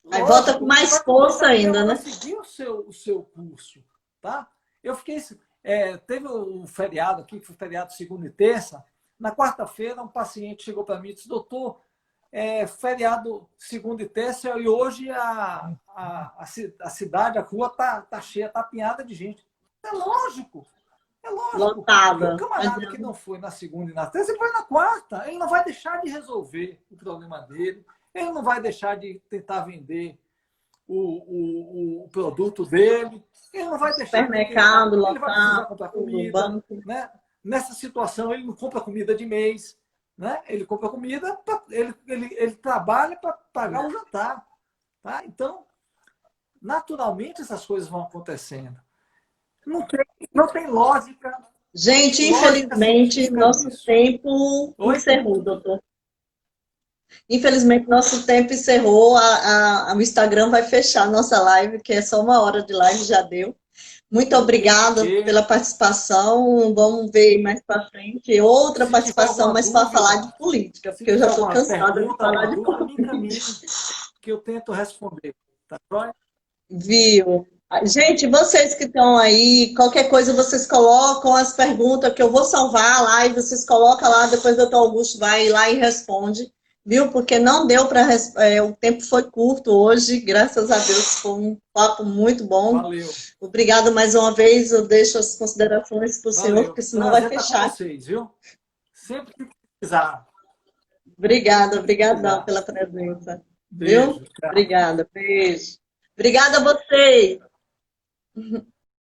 A: Aí volta com mais força ainda, né?
B: Vai seguir o seu curso. Tá? Eu fiquei. Teve um feriado aqui, que foi feriado segunda e terça. Na quarta-feira, um paciente chegou para mim e disse: doutor, feriado segunda e terça, e hoje a cidade, a rua tá cheia, tá apinhada de gente. É lógico.
A: Lotada.
B: O camarada que não foi na segunda e na terça, ele vai na quarta. Ele não vai deixar de resolver o problema dele. Ele não vai deixar de tentar vender o produto dele. Ele não vai deixar
A: supermercado,
B: ele
A: local,
B: vai precisar comprar comida.
A: banco.
B: Né? Nessa situação, ele não compra comida de mês. Né? Ele compra comida, ele trabalha para pagar o jantar. Tá? Então, naturalmente, essas coisas vão acontecendo. Não tem lógica.
A: Gente, infelizmente, nosso tempo encerrou, doutor. Infelizmente, nosso tempo encerrou. O Instagram vai fechar a nossa live, que é só 1 hora de live, já deu. Muito obrigada pela participação. Vamos ver mais para frente outra participação, mas para falar de política, porque eu já estou cansada de falar de política.
B: Que eu tento responder. Tá bom?
A: Viu? Gente, vocês que estão aí, qualquer coisa vocês colocam as perguntas, que eu vou salvar a live, vocês colocam lá, depois o doutor Augusto vai lá e responde. viu? Porque não deu para. O tempo foi curto hoje, graças a Deus, foi um papo muito bom.
B: Valeu,
A: Obrigado mais uma vez. Eu deixo as considerações para o senhor,
B: valeu.
A: porque senão vai
B: Prazer estar com
A: fechar.
B: vocês, viu? Sempre que precisar.
A: Obrigada,
B: Sempre que
A: obrigadão
B: precisar.
A: pela presença. Viu?
B: Beijo. Tchau.
A: Obrigada, beijo. Obrigada a vocês.